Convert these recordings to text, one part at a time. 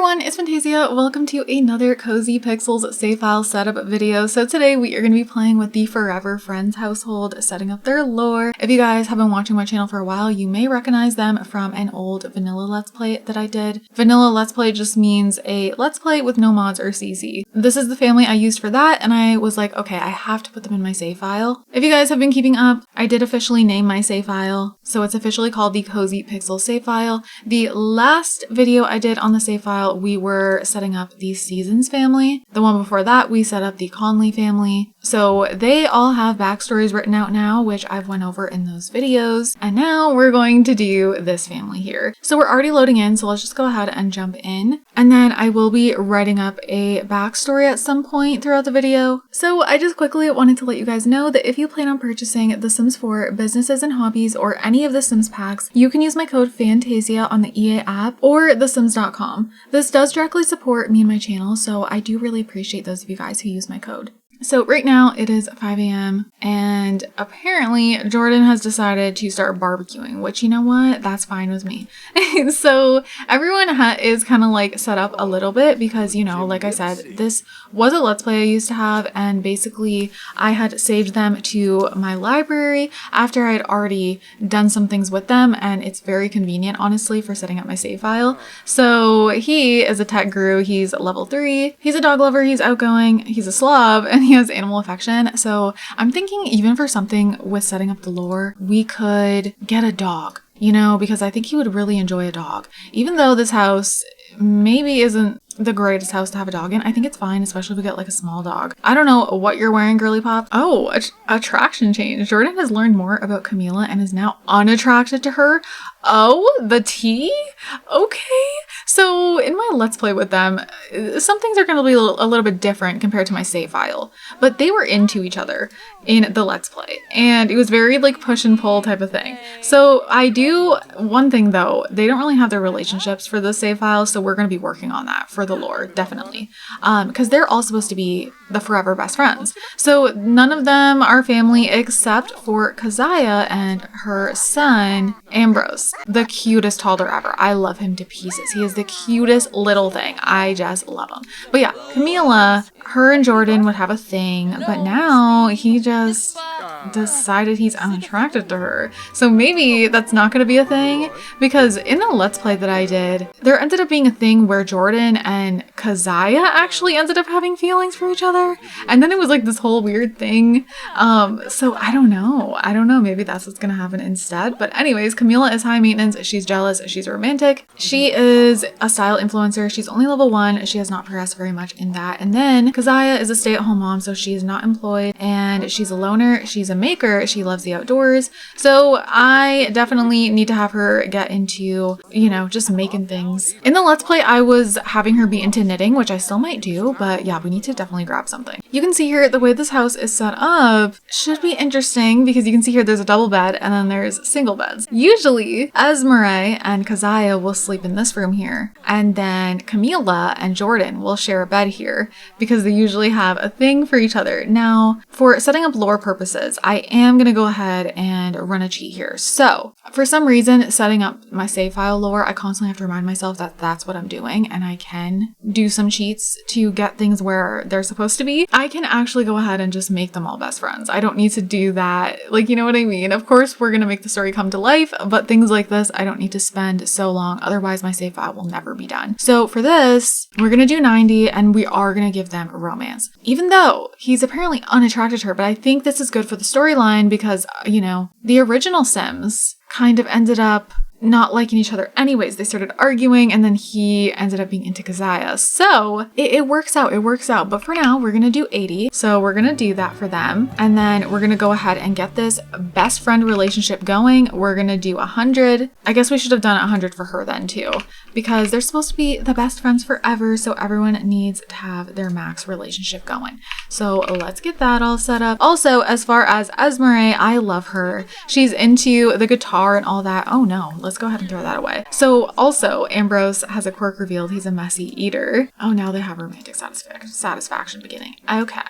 everyone, it's Fantayzia. Welcome to another Cozy Pixels save file setup video. So today we are going to be playing with the Forever Friends household, setting up their lore. If you guys have been watching my channel for a while, you may recognize them from an old vanilla let's play that I did. Vanilla let's play just means a let's play with no mods or CC. This is the family I used for that, and I was like, okay, I have to put them in my save file. If you guys have been keeping up, I did officially name my save file, so it's officially called the Cozy Pixels save file. The last video I did on the save file, we were setting up the Seasons family. The one before that, we set up the Conley family. So they all have backstories written out now, which I've went over in those videos. And now we're going to do this family here. So we're already loading in, so let's just go ahead and jump in. And then I will be writing up a backstory at some point throughout the video. So I just quickly wanted to let you guys know that if you plan on purchasing The Sims 4 Businesses and Hobbies or any of the Sims packs, you can use my code Fantayzia on the EA app or thesims.com. This does directly support me and my channel, so I do really appreciate those of you guys who use my code. So right now it is 5 a.m. and apparently Jordan has decided to start barbecuing, which, you know what, that's fine with me. So everyone is kind of like set up a little bit because, you know, like I said, this was a let's play I used to have, and basically I had saved them to my library after I had already done some things with them, and it's very convenient, honestly, for setting up my save file. So he is a tech guru. He's level 3. He's a dog lover. He's outgoing. He's a slob, and he has animal affection. So I'm thinking even for something with setting up the lore, we could get a dog, you know, because I think he would really enjoy a dog. Even though this house maybe isn't the greatest house to have a dog in, I think it's fine, especially if we get like a small dog. I don't know what you're wearing, girly pop. Oh, attraction change. Jordan has learned more about Camila and is now unattracted to her. Oh, the tea? Okay. So in my let's play with them, some things are going to be a little bit different compared to my save file, but they were into each other in the let's play, and it was very like push and pull type of thing. So I do one thing though, they don't really have their relationships for the save file, so we're going to be working on that for the lore, definitely, because they're all supposed to be the forever best friends. So none of them are family except for Keziah and her son Ambrose, the cutest toddler ever. I love him to pieces. He is the cutest little thing. I just love him. But yeah, Camila, her and Jordan would have a thing, but now he just decided he's unattracted to her. So maybe that's not going to be a thing, because in the let's play that I did, there ended up being a thing where Jordan and Keziah actually ended up having feelings for each other, and then it was like this whole weird thing. So I don't know, maybe that's what's gonna happen instead. But anyways, Camila is high maintenance. She's jealous. She's romantic. She is a style influencer. She's only level 1. She has not progressed very much in that. And then Keziah is a stay-at-home mom, so she is not employed, and she's a loner. She's a maker. She loves the outdoors. So I definitely need to have her get into, you know, just making things. In the let's play, I was having her be into knitting, which I still might do, but yeah, we need to definitely grab something. You can see here the way this house is set up should be interesting, because you can see here there's a double bed and then there's single beds. Usually Esmeralda and Keziah will sleep in this room here, and then Camila and Jordan will share a bed here because they usually have a thing for each other. Now, for setting up lore purposes, I am going to go ahead and run a cheat here. So for some reason, setting up my save file lore, I constantly have to remind myself that that's what I'm doing, and I can do some cheats to get things where they're supposed to be. I can actually go ahead and just make them all best friends. I don't need to do that. Like, you know what I mean? Of course, we're going to make the story come to life, but things like this, I don't need to spend so long. Otherwise, my save file will never be done. So for this, we're going to do 90, and we are going to give them romance. Even though he's apparently unattracted to her, but I think this is good for the storyline because, you know, the original Sims kind of ended up not liking each other anyways. They started arguing, and then he ended up being into Keziah. So it works out. But for now, we're gonna do 80. So we're gonna do that for them. And then we're gonna go ahead and get this best friend relationship going. We're gonna do 100. I guess we should have done 100 for her then too, because they're supposed to be the best friends forever. So everyone needs to have their max relationship going. So let's get that all set up. Also, as far as Esmeralda, I love her. She's into the guitar and all that. Oh no, let's go ahead and throw that away. So also, Ambrose has a quirk revealed. He's a messy eater. Oh, now they have romantic satisfaction beginning. Okay.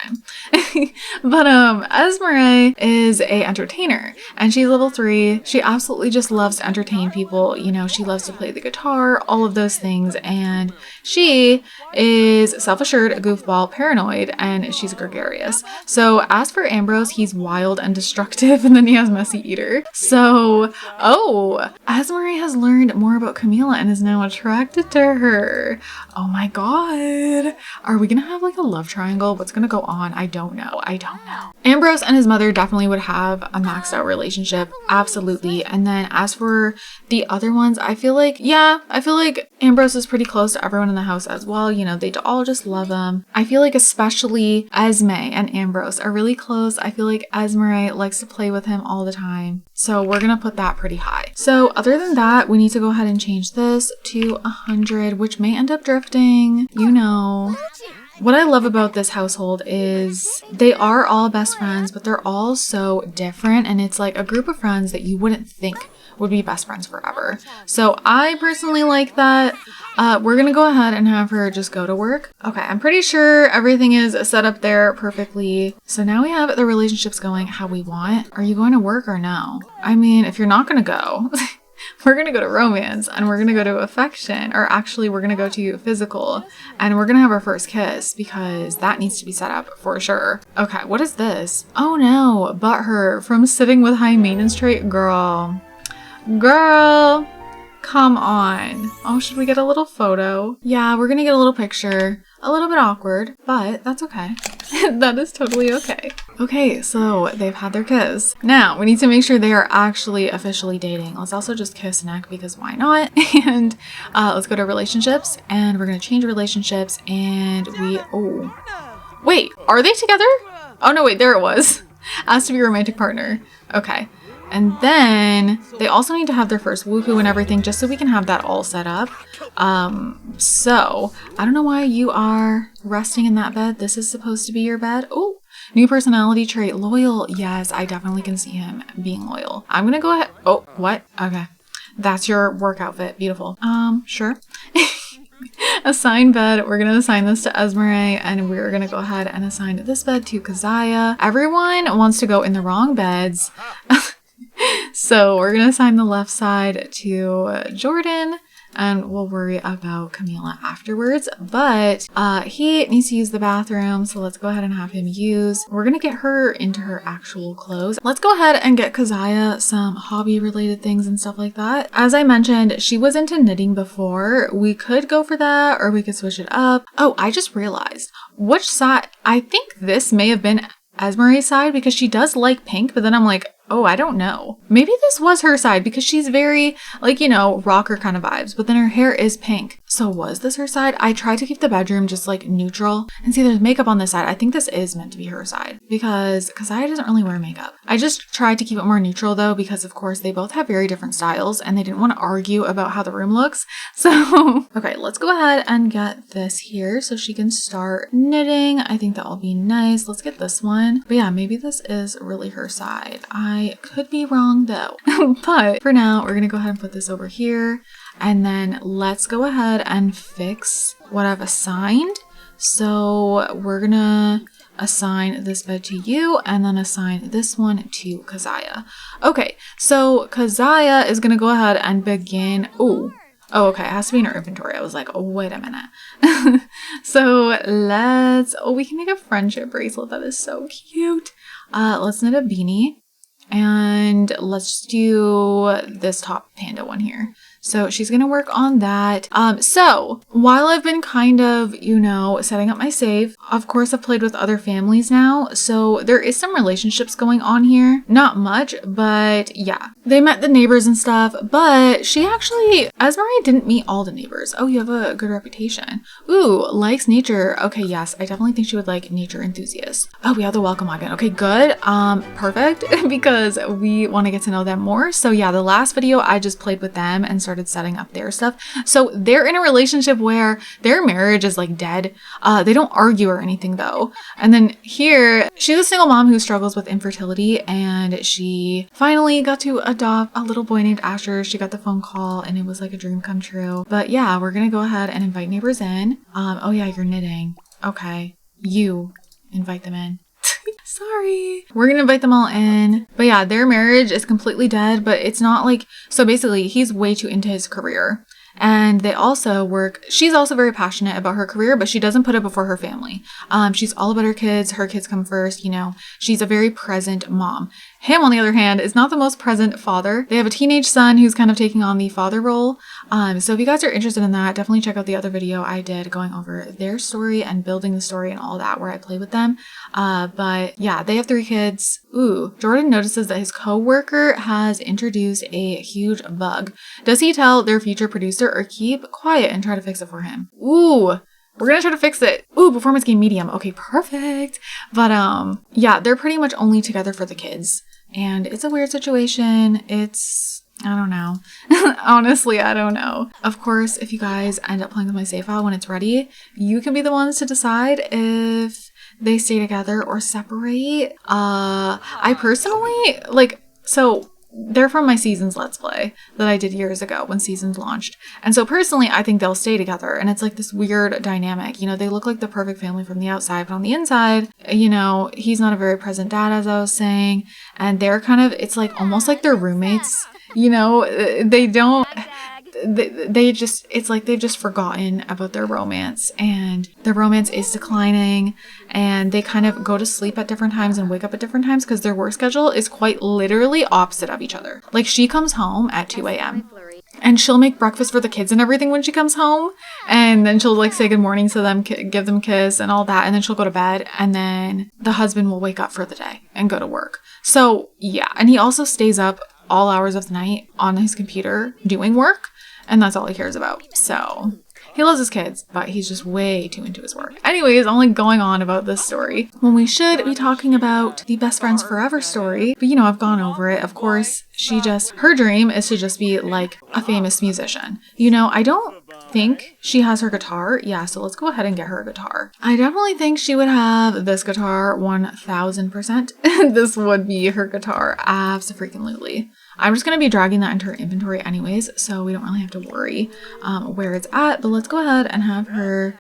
But Esmeralda is a entertainer, and she's level 3. She absolutely just loves to entertain people. You know, she loves to play the guitar, all of those things, and she is self-assured, a goofball, paranoid, and she's gregarious. So as for Ambrose, he's wild and destructive, and then he has messy eater. So, oh, Esmeralda has learned more about Camila and is now attracted to her. Oh my god. Are we gonna have like a love triangle? What's gonna go on? I don't know. Ambrose and his mother definitely would have a maxed out relationship. Absolutely. And then as for the other ones, I feel like Ambrose is pretty close to everyone in the house as well. You know, they all just love him. I feel like especially Esme and Ambrose are really close. I feel like Esmeralda likes to play with him all the time. So we're gonna put that pretty high. So other than that, we need to go ahead and change this to 100, which may end up drifting, you know. What I love about this household is they are all best friends, but they're all so different, and it's like a group of friends that you wouldn't think would be best friends forever. So I personally like that. We're gonna go ahead and have her just go to work. Okay, I'm pretty sure everything is set up there perfectly. So now we have the relationships going how we want. Are you going to work or no? I mean, if you're not gonna go, we're going to go to romance, and we're going to go to affection, or actually we're going to go to physical, and we're going to have our first kiss because that needs to be set up for sure. Okay, what is this? Oh no, butthurt from sitting with high maintenance trait. Girl, come on. Oh, should we get a little photo? Yeah, we're going to get a little picture. A little bit awkward, but that's okay. That is totally okay. Okay, so they've had their kiss. Now we need to make sure they are actually officially dating. Let's also just kiss neck because why not? And let's go to relationships, and we're gonna change relationships, and wait, are they together? Oh no, wait, there it was. Asked to be a romantic partner. Okay. And then they also need to have their first woohoo and everything just so we can have that all set up. So I don't know why you are resting in that bed. This is supposed to be your bed. Oh, new personality trait, loyal. Yes, I definitely can see him being loyal. I'm gonna go ahead. Oh, what? Okay. That's your work outfit. Beautiful. Sure. Assign bed. We're gonna assign this to Esmeralda, and we're gonna go ahead and assign this bed to Keziah. Everyone wants to go in the wrong beds. So we're gonna assign the left side to Jordan, and we'll worry about Camila afterwards. But he needs to use the bathroom, so let's go ahead and have him use. We're gonna get her into her actual clothes. Let's go ahead and get Keziah some hobby related things and stuff like that. As I mentioned, she was into knitting before. We could go for that, or we could switch it up. Oh, I just realized which side. I think this may have been Esmeralda's side because she does like pink, but then I'm like, oh, I don't know. Maybe this was her side because she's very, like, you know, rocker kind of vibes, but then her hair is pink. So was this her side? I tried to keep the bedroom just like neutral, and see there's makeup on this side. I think this is meant to be her side because Keziah doesn't really wear makeup. I just tried to keep it more neutral though, because of course they both have very different styles and they didn't want to argue about how the room looks. So, okay, let's go ahead and get this here so she can start knitting. I think that'll be nice. Let's get this one. But yeah, maybe this is really her side. I could be wrong though. But for now, we're gonna go ahead and put this over here. And then let's go ahead and fix what I've assigned. So we're gonna assign this bed to you and then assign this one to Keziah. Okay, so Keziah is gonna go ahead and begin. Oh, okay, it has to be in our inventory. I was like, oh, wait a minute. So we can make a friendship bracelet. That is so cute. Let's knit a beanie. And let's do this top panda one here. So she's going to work on that. So while I've been kind of, you know, setting up my save, of course I've played with other families now. So there is some relationships going on here. Not much, but yeah. They met the neighbors and stuff, but Esmeralda didn't meet all the neighbors. Oh, you have a good reputation. Ooh, likes nature. Okay, yes, I definitely think she would like nature enthusiasts. Oh, we have the welcome wagon. Okay, good. Perfect, because we want to get to know them more. So yeah, the last video I just played with them and started started setting up their stuff. So they're in a relationship where their marriage is like dead. They don't argue or anything though. And then here, she's a single mom who struggles with infertility, and she finally got to adopt a little boy named Asher. She got the phone call and it was like a dream come true. But yeah, we're gonna go ahead and invite neighbors in. Oh yeah, you're knitting. Okay, you invite them in. Sorry. We're gonna invite them all in. But yeah, their marriage is completely dead, but it's not like, so basically he's way too into his career. And they also work, she's also very passionate about her career, but she doesn't put it before her family. She's all about her kids come first, you know. She's a very present mom. Him, on the other hand, is not the most present father. They have a teenage son who's kind of taking on the father role. So if you guys are interested in that, definitely check out the other video I did going over their story and building the story and all that, where I play with them. But yeah, they have 3 kids. Ooh, Jordan notices that his co-worker has introduced a huge bug. Does he tell their future producer or keep quiet and try to fix it for him? Ooh. We're gonna try to fix it. Ooh, performance game medium. Okay, perfect. But yeah, they're pretty much only together for the kids. And it's a weird situation. I don't know. Honestly, I don't know. Of course, if you guys end up playing with my save file when it's ready, you can be the ones to decide if they stay together or separate. I personally, so they're from my Seasons Let's Play that I did years ago when Seasons launched. And so personally, I think they'll stay together. And it's like this weird dynamic. You know, they look like the perfect family from the outside, but on the inside, you know, he's not a very present dad, as I was saying. And they're kind of, it's like almost like they're roommates. You know, they just, it's like they've just forgotten about their romance, and their romance is declining, and they kind of go to sleep at different times and wake up at different times because their work schedule is quite literally opposite of each other. Like, she comes home at 2 a.m. and she'll make breakfast for the kids and everything when she comes home, and then she'll like say good morning to them, give them a kiss and all that, and then she'll go to bed, and then the husband will wake up for the day and go to work. So yeah, and he also stays up all hours of the night on his computer doing work, and that's all he cares about. So he loves his kids, but he's just way too into his work. Anyways, I'm like going on about this story when we should be talking about the best friends forever story. But you know, I've gone over it. Of course, her dream is to just be like a famous musician. You know, I don't think she has her guitar. Yeah, so let's go ahead and get her a guitar. I definitely think she would have this guitar 1000%. This would be her guitar. Abso-freaking-lutely. I'm just going to be dragging that into her inventory anyways, so we don't really have to worry where it's at. But let's go ahead and have her,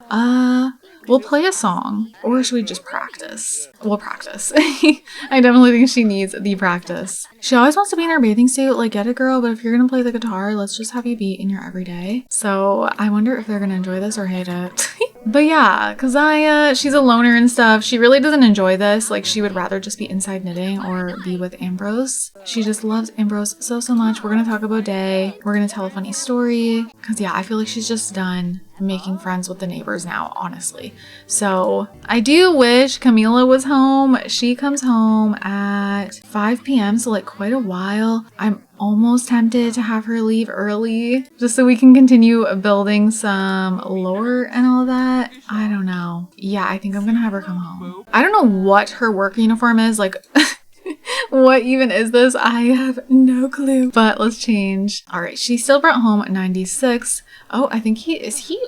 we'll play a song. Or should we just practice? We'll practice. I definitely think she needs the practice. She always wants to be in her bathing suit. Like, get it, girl, but if you're going to play the guitar, let's just have you be in your everyday. So I wonder if they're going to enjoy this or hate it. But yeah, Keziah, she's a loner and stuff. She really doesn't enjoy this. Like, she would rather just be inside knitting or be with Ambrose. She just loves Ambrose so much. We're gonna talk about Day. We're gonna tell a funny story. Cause yeah, I feel like she's just done making friends with the neighbors now, honestly. So I do wish Camila was home. She comes home at 5 p.m. So like quite a while. I'm almost tempted to have her leave early just so we can continue building some lore and all that. I don't know. Yeah, I think I'm gonna have her come home. I don't know what her work uniform is. Like, what even is this? I have no clue. But let's change. All right, she still brought home 96. Oh, I think is he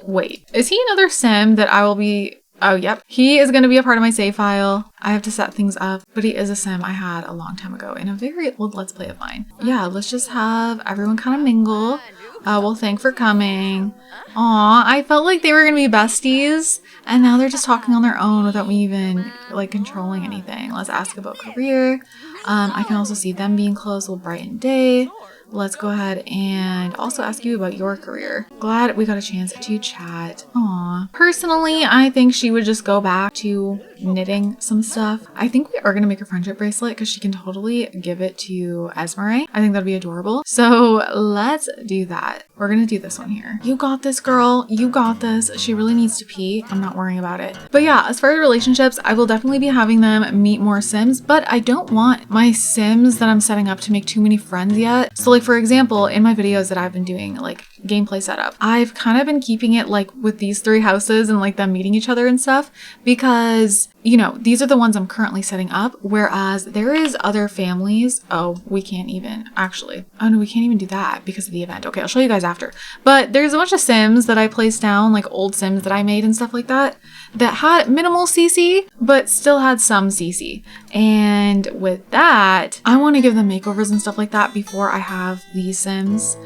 another sim that I will be... Oh, yep. He is going to be a part of my save file. I have to set things up, but he is a sim I had a long time ago in a very old Let's Play of mine. Yeah, let's just have everyone kind of mingle. Well, thanks for coming. Aw, I felt like they were going to be besties, and now they're just talking on their own without me even, like, controlling anything. Let's ask about career. I can also see them being close will brighten day. Let's go ahead and also ask you about your career. Glad we got a chance to chat. Aw. Personally, I think she would just go back to knitting some stuff. I think we are going to make a friendship bracelet because she can totally give it to Esmeralda. I think that'd be adorable. So let's do that. We're going to do this one here. You got this, girl. You got this. She really needs to pee. I'm not worrying about it. But yeah, as far as relationships, I will definitely be having them meet more Sims, but I don't want my Sims that I'm setting up to make too many friends yet. So like, for example, in my videos that I've been doing, like gameplay setup, I've kind of been keeping it like with these 3 houses and like them meeting each other and stuff, because you know, these are the ones I'm currently setting up, whereas there is other families. Oh, we can't even actually. Oh no, we can't even do that because of the event. Okay, I'll show you guys after. But there's a bunch of Sims that I placed down, like old Sims that I made and stuff like that, that had minimal CC, but still had some CC. And with that, I want to give them makeovers and stuff like that before I have these Sims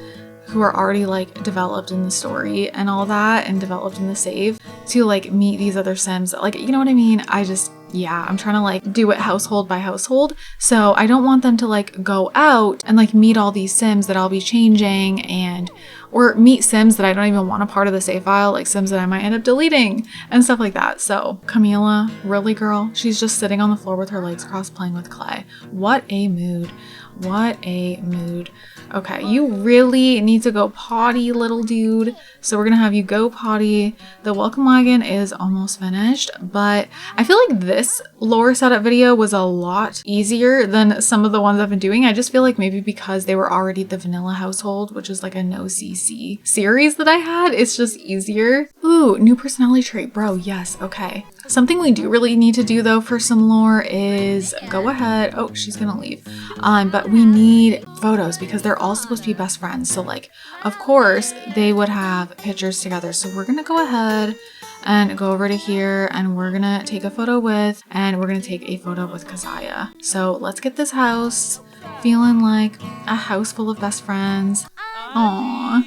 who are already like developed in the story and all that and developed in the save to like meet these other Sims. Like, you know what I mean? Yeah, I'm trying to like do it household by household. So I don't want them to like go out and like meet all these Sims that I'll be changing or meet Sims that I don't even want a part of the save file, like Sims that I might end up deleting and stuff like that. So Camila, really girl? She's just sitting on the floor with her legs crossed playing with clay. What a mood. What a mood. Okay, you really need to go potty, little dude. So we're gonna have you go potty. The welcome wagon is almost finished, but I feel like this lore setup video was a lot easier than some of the ones I've been doing. I just feel like maybe because they were already the vanilla household, which is like a no CC series that I had, it's just easier. Ooh, new personality trait, bro. Yes, okay. Something we do really need to do though for some lore is go ahead. Oh, she's gonna leave. But we need photos because they're all supposed to be best friends. So like, of course they would have pictures together. So we're gonna go ahead and go over to here and we're gonna take a photo with, Keziah. So let's get this house feeling like a house full of best friends. Aww.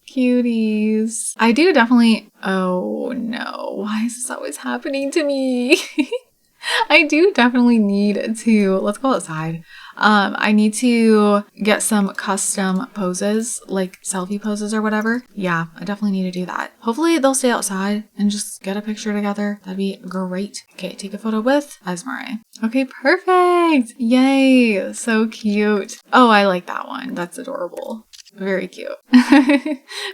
Cuties. I do definitely, oh no, why is this always happening to me? I do definitely need to, let's go outside. I need to get some custom poses, like selfie poses or whatever. Yeah, I definitely need to do that. Hopefully they'll stay outside and just get a picture together. That'd be great. Okay, take a photo with Esmeralda. Okay, perfect. Yay, so cute. Oh, I like that one. That's adorable. Very cute.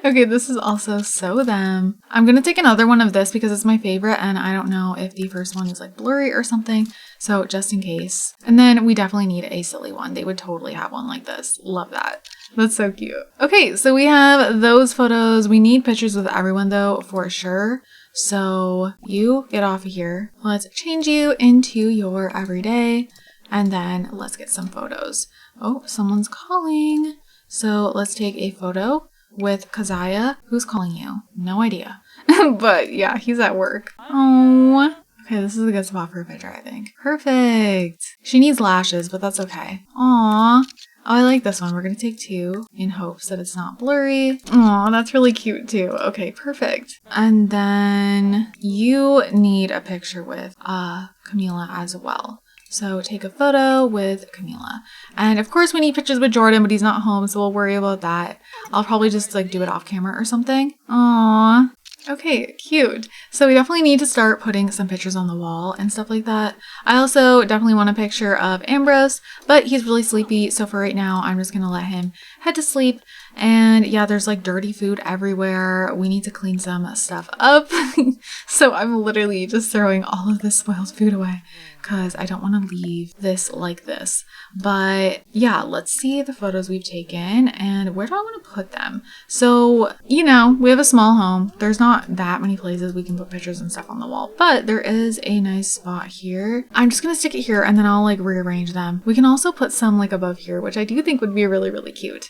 Okay, this is also so them. I'm gonna take another one of this because it's my favorite and I don't know if the first one is like blurry or something, so just in case. And then we definitely need a silly one. They would totally have one like this. Love that. That's so cute. Okay, so we have those photos. We need pictures with everyone though, for sure. So you get off of here. Let's change you into your everyday and then let's get some photos. Oh, someone's calling. So let's take a photo with Keziah. Who's calling you? No idea. But yeah, he's at work. Oh, okay, this is a good spot for a picture, I think. Perfect. She needs lashes, but that's okay. Aw. Oh, I like this one. We're gonna take two in hopes that it's not blurry. Aw, that's really cute too. Okay, perfect. And then you need a picture with Camila as well. So take a photo with Camila. And of course we need pictures with Jordan, but he's not home, so we'll worry about that. I'll probably just like do it off camera or something. Aww. Okay, cute. So we definitely need to start putting some pictures on the wall and stuff like that. I also definitely want a picture of Ambrose, but he's really sleepy. So for right now, I'm just gonna let him head to sleep. And yeah, there's like dirty food everywhere. We need to clean some stuff up. So I'm literally just throwing all of this spoiled food away because I don't want to leave this like this. But yeah, let's see the photos we've taken and where do I want to put them? So, you know, we have a small home. There's not that many places we can put pictures and stuff on the wall, but there is a nice spot here. I'm just going to stick it here and then I'll like rearrange them. We can also put some like above here, which I do think would be really, really cute.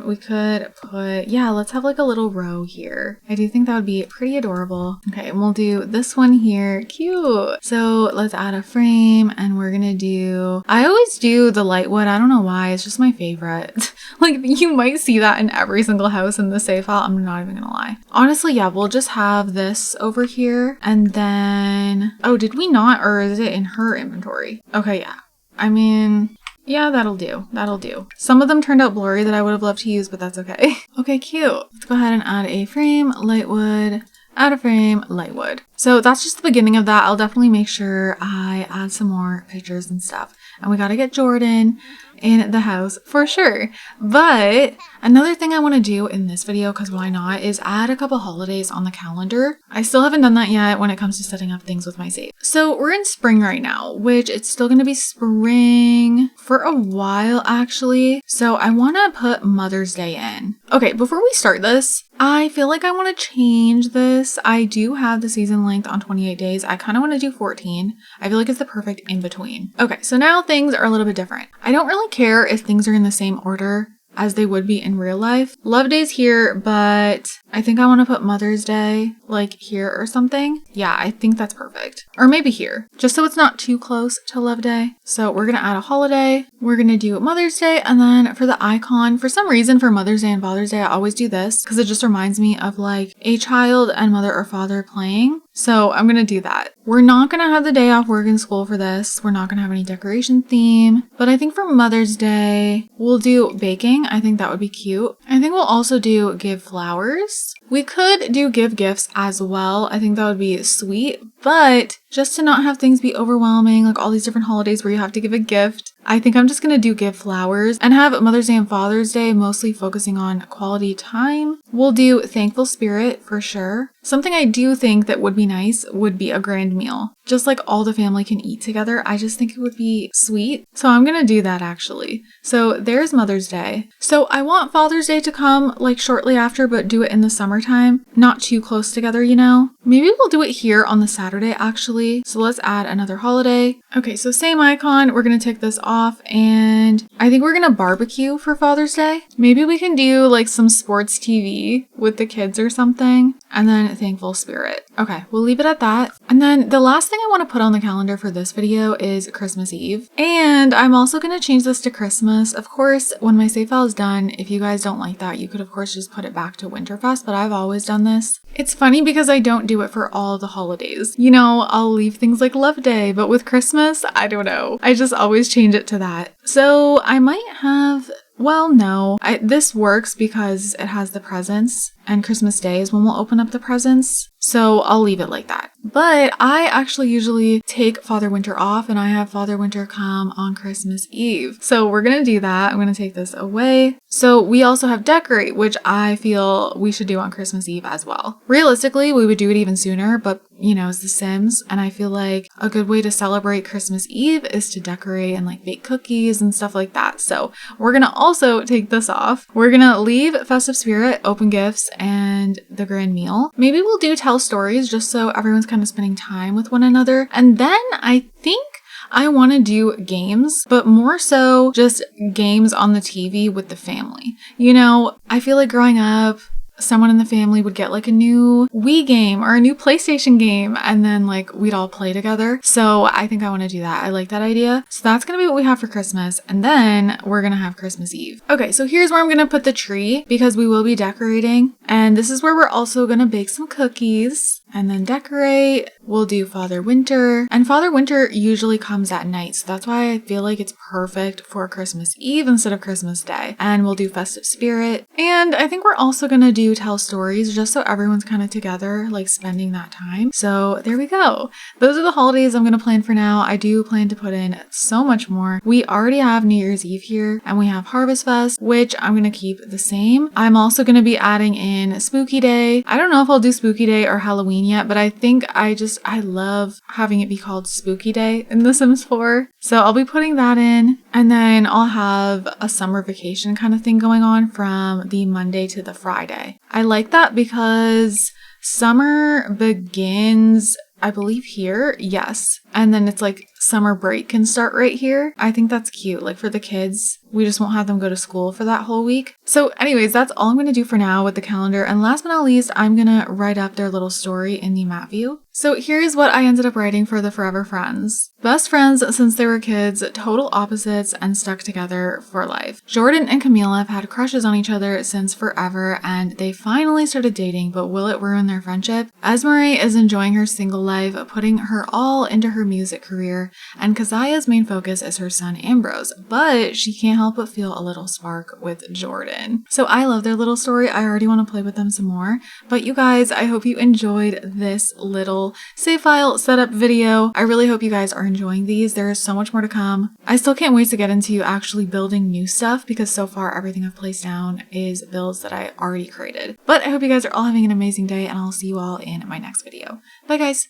We could put, yeah, let's have like a little row here. I do think that would be pretty adorable. Okay, and we'll do this one here. Cute. So let's add a frame and we're gonna do, I always do the light wood. I don't know why, it's just my favorite. Like you might see that in every single house in the save file. I'm not even gonna lie. Honestly, yeah, we'll just have this over here and then, oh, did we not, or is it in her inventory? Okay, yeah. I mean, yeah, that'll do. That'll do. Some of them turned out blurry that I would have loved to use, but that's okay. Okay, cute. Let's go ahead and add a frame, light wood, add a frame, light wood. So that's just the beginning of that. I'll definitely make sure I add some more pictures and stuff. And we got to get Jordan in the house for sure. But another thing I want to do in this video, because why not, is add a couple holidays on the calendar. I still haven't done that yet when it comes to setting up things with my save. So we're in spring right now, which it's still going to be spring for a while actually. So I want to put Mother's Day in. Okay, before we start this, I feel like I want to change this. I do have the season length on 28 days. I kind of want to do 14. I feel like it's the perfect in between. Okay, so now things are a little bit different. I don't really care if things are in the same order as they would be in real life. Love Day's here, but I think I want to put Mother's Day like here or something. Yeah, I think that's perfect. Or maybe here, just so it's not too close to Love Day. So we're going to add a holiday. We're going to do Mother's Day. And then for the icon, for some reason for Mother's Day and Father's Day, I always do this because it just reminds me of like a child and mother or father playing. So I'm going to do that. We're not going to have the day off work and school for this. We're not going to have any decoration theme. But I think for Mother's Day, we'll do baking. I think that would be cute. I think we'll also do give flowers. We could do give gifts as well. I think that would be sweet. But just to not have things be overwhelming, like all these different holidays where you have to give a gift, I think I'm just going to do give flowers and have Mother's Day and Father's Day mostly focusing on quality time. We'll do thankful spirit for sure. Something I do think that would be nice would be a grand meal. Just like all the family can eat together. I just think it would be sweet. So I'm going to do that actually. So there's Mother's Day. So I want Father's Day to come like shortly after, but do it in the summertime. Not too close together, you know? Maybe we'll do it here on the Saturday actually. So let's add another holiday. Okay, so same icon. We're going to tick this off and I think we're going to barbecue for Father's Day. Maybe we can do like some sports TV with the kids or something. And then thankful spirit. Okay, we'll leave it at that. And then the last thing I want to put on the calendar for this video is Christmas Eve. And I'm also going to change this to Christmas. Of course, when my save file is done, if you guys don't like that, you could of course just put it back to Winterfest, but I've always done this. It's funny because I don't do it for all the holidays. You know, I'll leave things like Love Day, but with Christmas, I don't know. I just always change it to that. So I might have, well, no, this works because it has the presents and Christmas Day is when we'll open up the presents. So I'll leave it like that. But I actually usually take Father Winter off and I have Father Winter come on Christmas Eve. So we're going to do that. I'm going to take this away. So we also have decorate, which I feel we should do on Christmas Eve as well. Realistically, we would do it even sooner, but you know, it's The Sims. And I feel like a good way to celebrate Christmas Eve is to decorate and like bake cookies and stuff like that. So we're going to also take this off. We're going to leave festive spirit, open gifts, and the grand meal. Maybe we'll do tell stories just so everyone's kind of spending time with one another. And then I think I want to do games, but more so just games on the TV with the family. You know, I feel like growing up, someone in the family would get like a new Wii game or a new PlayStation game and then like we'd all play together. So I think I want to do that. I like that idea. So that's going to be what we have for Christmas. And then we're going to have Christmas Eve. Okay, so here's where I'm going to put the tree because we will be decorating. And this is where we're also going to bake some cookies and then decorate. We'll do Father Winter. And Father Winter usually comes at night. So that's why I feel like it's perfect for Christmas Eve instead of Christmas Day. And we'll do festive spirit. And I think we're also going to do tell stories just so everyone's kind of together, like spending that time. So there we go. Those are the holidays I'm going to plan for now. I do plan to put in so much more. We already have New Year's Eve here and we have Harvest Fest, which I'm going to keep the same. I'm also going to be adding in Spooky Day. I don't know if I'll do Spooky Day or Halloween yet, but I think I love having it be called Spooky Day in The Sims 4. So I'll be putting that in. And then I'll have a summer vacation kind of thing going on from the Monday to the Friday. I like that because summer begins, I believe here. Yes. And then it's like summer break can start right here. I think that's cute. Like for the kids, we just won't have them go to school for that whole week. So anyways, that's all I'm going to do for now with the calendar. And last but not least, I'm going to write up their little story in the map view. So here's what I ended up writing for the Forever Friends. Best friends since they were kids, total opposites and stuck together for life. Jordan and Camila have had crushes on each other since forever and they finally started dating, but will it ruin their friendship? Esmeralda is enjoying her single life, putting her all into her music career, and Kazia's main focus is her son Ambrose, but she can't help but feel a little spark with Jordan. So I love their little story. I already want to play with them some more, but you guys, I hope you enjoyed this little save file setup video. I really hope you guys are enjoying these. There is so much more to come. I still can't wait to get into actually building new stuff because so far everything I've placed down is builds that I already created. But I hope you guys are all having an amazing day and I'll see you all in my next video. Bye guys!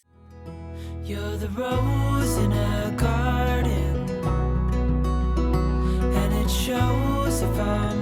You're the rose in a garden, and it shows if I'm